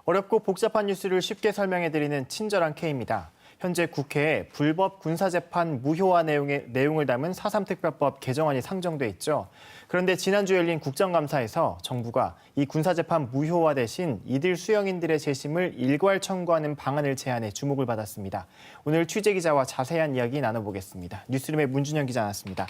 어렵고 복잡한 뉴스를 쉽게 설명해드리는 친절한 K입니다. 현재 국회에 불법 군사재판 무효화 내용을 담은 4.3 특별법 개정안이 상정돼 있죠. 그런데 지난주 열린 국정감사에서 정부가 이 군사재판 무효화 대신 이들 수용인들의 재심을 일괄 청구하는 방안을 제안해 주목을 받았습니다. 오늘 취재기자와 자세한 이야기 나눠보겠습니다. 뉴스룸의 문준영 기자 나왔습니다.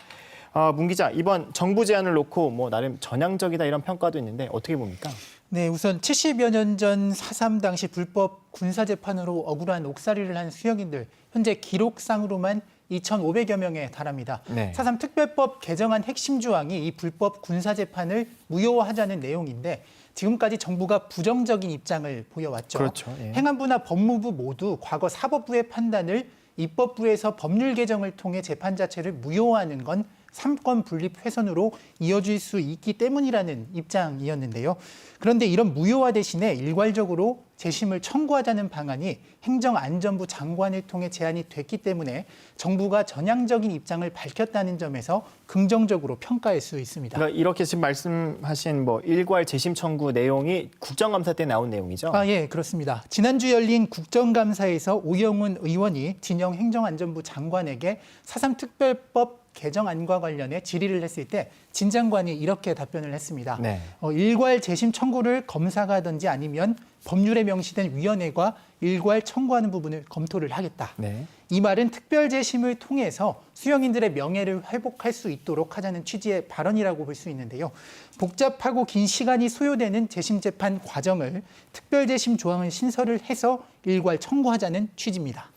문 기자, 이번 정부 제안을 놓고 나름 전향적이다 이런 평가도 있는데 어떻게 봅니까? 네, 우선 70여 년 전 4.3 당시 불법 군사재판으로 억울한 옥살이를 한 수용인들, 현재 기록상으로만 2,500여 명에 달합니다. 네. 4.3 특별법 개정안 핵심 조항이 이 불법 군사재판을 무효화하자는 내용인데 지금까지 정부가 부정적인 입장을 보여왔죠. 그렇죠. 예. 행안부나 법무부 모두 과거 사법부의 판단을 입법부에서 법률 개정을 통해 재판 자체를 무효화하는 건 삼권 분립 훼손으로 이어질 수 있기 때문이라는 입장이었는데요. 그런데 이런 무효화 대신에 일괄적으로 재심을 청구하자는 방안이 행정안전부 장관을 통해 제안이 됐기 때문에 정부가 전향적인 입장을 밝혔다는 점에서 긍정적으로 평가할 수 있습니다. 그러니까 이렇게 지금 말씀하신 일괄 재심 청구 내용이 국정감사 때 나온 내용이죠? 예, 그렇습니다. 지난주 열린 국정감사에서 오영훈 의원이 진영 행정안전부 장관에게 4.3 특별법 개정안과 관련해 질의를 했을 때 진 장관이 이렇게 답변을 했습니다. 네. 일괄 재심 청구를 검사가 하든지 아니면 법률에 명시된 위원회가 일괄 청구하는 부분을 검토를 하겠다. 네. 이 말은 특별 재심을 통해서 수용인들의 명예를 회복할 수 있도록 하자는 취지의 발언이라고 볼 수 있는데요. 복잡하고 긴 시간이 소요되는 재심 재판 과정을 특별 재심 조항을 신설을 해서 일괄 청구하자는 취지입니다.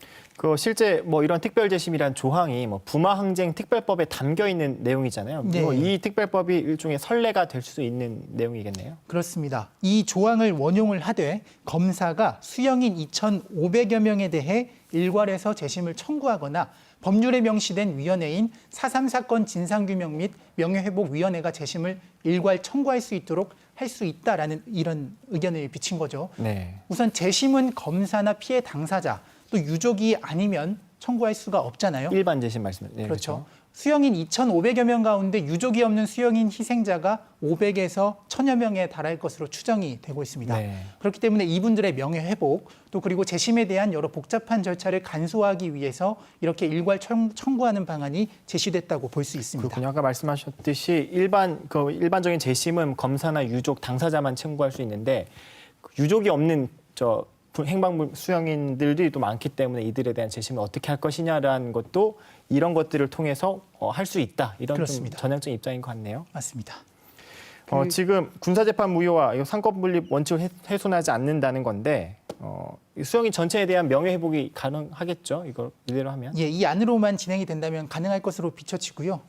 실제 이런 특별재심이란 조항이 부마항쟁 특별법에 담겨 있는 내용이잖아요. 네. 이 특별법이 일종의 선례가 될 수 있는 내용이겠네요. 그렇습니다. 이 조항을 원용을 하되 검사가 수용인 2,500여 명에 대해 일괄해서 재심을 청구하거나 법률에 명시된 위원회인 4.3 사건 진상규명 및 명예회복위원회가 재심을 일괄 청구할 수 있도록 할 수 있다라는 이런 의견을 비친 거죠. 네. 우선 재심은 검사나 피해 당사자 또 유족이 아니면 청구할 수가 없잖아요. 일반 재심 말씀. 네, 그렇죠. 수용인 2,500여 명 가운데 유족이 없는 수용인 희생자가 500에서 1,000여 명에 달할 것으로 추정이 되고 있습니다. 네. 그렇기 때문에 이분들의 명예 회복, 또 그리고 재심에 대한 여러 복잡한 절차를 간소화하기 위해서 이렇게 일괄 청구하는 방안이 제시됐다고 볼 수 있습니다. 그렇군요. 아까 말씀하셨듯이 일반적인 재심은 검사나 유족, 당사자만 청구할 수 있는데 유족이 없는 행방불 수용인들이 또 많기 때문에 이들에 대한 재심을 어떻게 할 것이냐라는 것도 이런 것들을 통해서 할 수 있다. 이런 그렇습니다. 좀 전향적인 입장인 것 같네요. 맞습니다. 지금 군사재판 무효화, 상권분립 원칙을 훼손하지 않는다는 건데 수용인 전체에 대한 명예회복이 가능하겠죠? 이걸 이대로 하면? 예, 이 안으로만 진행이 된다면 가능할 것으로 비춰지고요.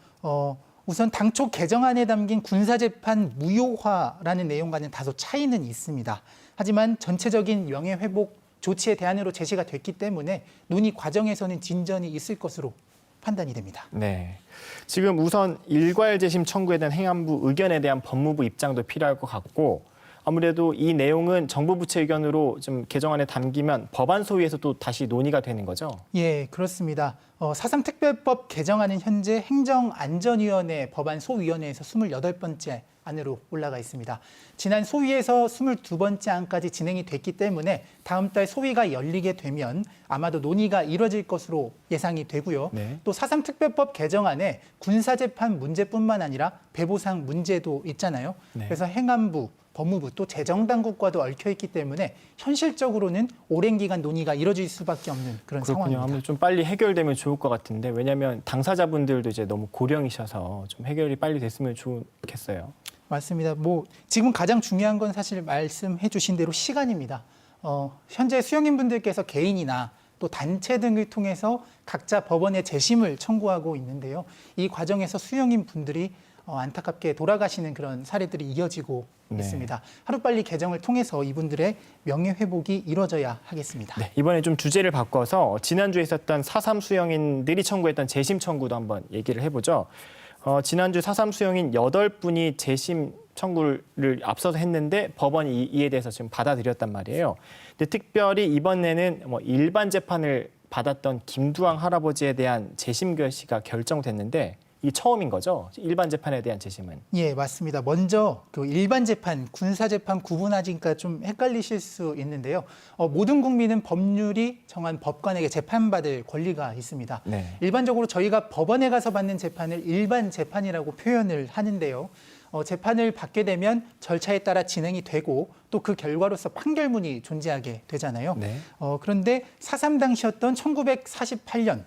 우선 당초 개정안에 담긴 군사재판 무효화라는 내용과는 다소 차이는 있습니다. 하지만 전체적인 명예회복 조치의 대안으로 제시가 됐기 때문에 논의 과정에서는 진전이 있을 것으로 판단이 됩니다. 네. 지금 우선 일괄 재심 청구에 대한 행안부 의견에 대한 법무부 입장도 필요할 것 같고 아무래도 이 내용은 정부 부처 의견으로 좀 개정안에 담기면 법안 소위에서 또 다시 논의가 되는 거죠? 예, 그렇습니다. 4.3 특별법 개정안은 현재 행정안전위원회 법안 소위원회에서 28번째 안으로 올라가 있습니다. 지난 소위에서 22번째 안까지 진행이 됐기 때문에 다음 달 소위가 열리게 되면 아마도 논의가 이뤄질 것으로 예상이 되고요. 네. 또 4.3 특별법 개정안에 군사재판 문제뿐만 아니라 배보상 문제도 있잖아요. 네. 그래서 행안부, 법무부 또 재정당국과도 얽혀 있기 때문에 현실적으로는 오랜 기간 논의가 이뤄질 수밖에 없는 그런 상황입니다. 아무래도 좀 빨리 해결되면 좋을 것 같은데 왜냐하면 당사자분들도 이제 너무 고령이셔서 좀 해결이 빨리 됐으면 좋겠어요. 맞습니다. 지금 가장 중요한 건 사실 말씀해 주신 대로 시간입니다. 현재 수용인분들께서 개인이나 또 단체 등을 통해서 각자 법원에 재심을 청구하고 있는데요. 이 과정에서 수용인 분들이 안타깝게 돌아가시는 그런 사례들이 이어지고 있습니다. 하루빨리 개정을 통해서 이분들의 명예회복이 이루어져야 하겠습니다. 네, 이번에 좀 주제를 바꿔서 지난주에 있었던 4.3 수용인들이 청구했던 재심 청구도 한번 얘기를 해보죠. 지난주 4.3 수용인 8분이 재심 청구를 앞서서 했는데 법원이 이에 대해서 지금 받아들였단 말이에요. 근데 특별히 이번에는 일반 재판을 받았던 김두왕 할아버지에 대한 재심 결시가 결정됐는데 이 처음인 거죠? 일반 재판에 대한 재심은. 예, 맞습니다. 먼저 그 일반 재판, 군사 재판 구분하니까 좀 헷갈리실 수 있는데요. 모든 국민은 법률이 정한 법관에게 재판받을 권리가 있습니다. 네. 일반적으로 저희가 법원에 가서 받는 재판을 일반 재판이라고 표현을 하는데요. 재판을 받게 되면 절차에 따라 진행이 되고 또 그 결과로서 판결문이 존재하게 되잖아요. 네. 그런데 4.3 당시였던 1948년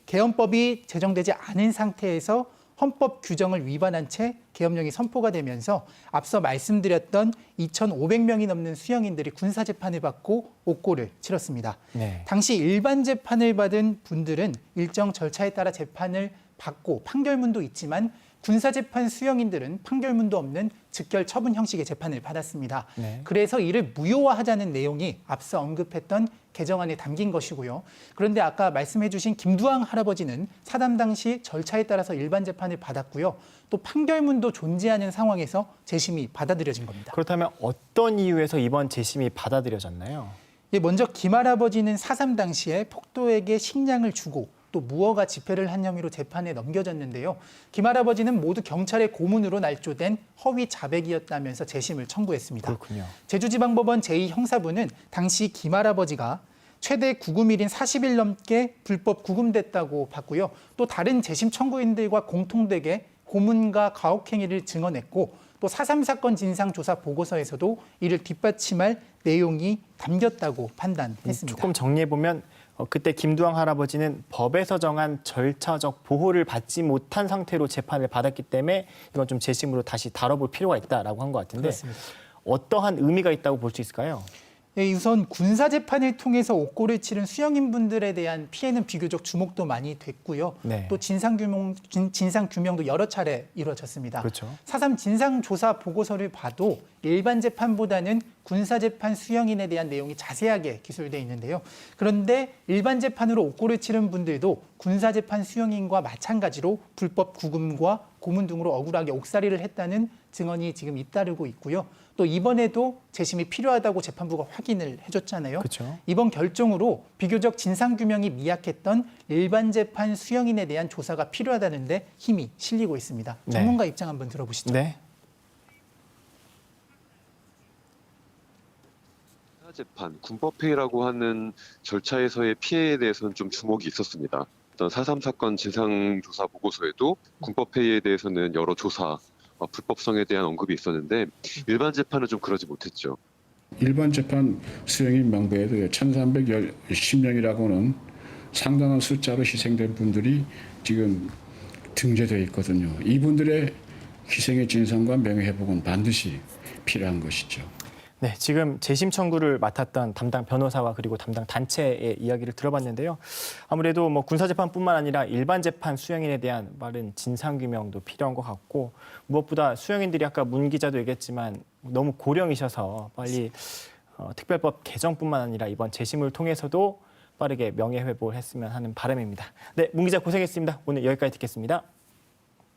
계엄법이 제정되지 않은 상태에서 헌법 규정을 위반한 채 계엄령이 선포가 되면서 앞서 말씀드렸던 2,500명이 넘는 수용인들이 군사재판을 받고 옥고를 치렀습니다. 네. 당시 일반 재판을 받은 분들은 일정 절차에 따라 재판을 받고 판결문도 있지만 군사재판 수용인들은 판결문도 없는 즉결 처분 형식의 재판을 받았습니다. 네. 그래서 이를 무효화하자는 내용이 앞서 언급했던 개정안에 담긴 것이고요. 그런데 아까 말씀해 주신 김두왕 할아버지는 사담 당시 절차에 따라서 일반 재판을 받았고요. 또 판결문도 존재하는 상황에서 재심이 받아들여진 겁니다. 그렇다면 어떤 이유에서 이번 재심이 받아들여졌나요? 예, 먼저 김 할아버지는 4.3 당시에 폭도에게 식량을 주고 또 무허가 집회를 한 혐의로 재판에 넘겨졌는데요. 김 할아버지는 모두 경찰의 고문으로 날조된 허위 자백이었다면서 재심을 청구했습니다. 그렇군요. 제주지방법원 제2형사부는 당시 김 할아버지가 최대 구금일인 40일 넘게 불법 구금됐다고 봤고요. 또 다른 재심 청구인들과 공통되게 고문과 가혹행위를 증언했고 또 4.3 사건 진상조사 보고서에서도 이를 뒷받침할 내용이 담겼다고 판단했습니다. 조금 정리해보면 그때 김두왕 할아버지는 법에서 정한 절차적 보호를 받지 못한 상태로 재판을 받았기 때문에 이건 좀 재심으로 다시 다뤄볼 필요가 있다라고 한 것 같은데 그렇습니다. 어떠한 의미가 있다고 볼 수 있을까요? 예, 우선 군사재판을 통해서 옥고를 치른 수용인분들에 대한 피해는 비교적 주목도 많이 됐고요. 네. 또 진상규명도 여러 차례 이루어졌습니다. 그렇죠. 4.3 진상조사 보고서를 봐도 일반 재판보다는 군사재판 수용인에 대한 내용이 자세하게 기술되어 있는데요. 그런데 일반 재판으로 옥고를 치른 분들도 군사재판 수용인과 마찬가지로 불법 구금과 고문 등으로 억울하게 옥살이를 했다는 증언이 지금 잇따르고 있고요. 또 이번에도 재심이 필요하다고 재판부가 확인을 해줬잖아요. 그렇죠. 이번 결정으로 비교적 진상규명이 미약했던 일반 재판 수용인에 대한 조사가 필요하다는데 힘이 실리고 있습니다. 네. 전문가 입장 한번 들어보시죠. 네. 재판, 군법회의라고 하는 절차에서의 피해에 대해서는 좀 주목이 있었습니다. 어떤 4.3 사건 진상조사 보고서에도 군법회의에 대해서는 여러 조사, 불법성에 대한 언급이 있었는데 일반 재판은 좀 그러지 못했죠. 일반 재판 수용인 명부에도 1,310명이라고는 상당한 숫자로 희생된 분들이 지금 등재되어 있거든요. 이분들의 희생의 진상과 명예회복은 반드시 필요한 것이죠. 네, 지금 재심 청구를 맡았던 담당 변호사와 그리고 담당 단체의 이야기를 들어봤는데요. 아무래도 뭐 군사재판뿐만 아니라 일반 재판 수용인에 대한 빠른 진상규명도 필요한 것 같고 무엇보다 수용인들이 아까 문 기자도 얘기했지만 너무 고령이셔서 빨리 특별법 개정뿐만 아니라 이번 재심을 통해서도 빠르게 명예회복을 했으면 하는 바람입니다. 네, 문 기자 고생했습니다. 오늘 여기까지 듣겠습니다.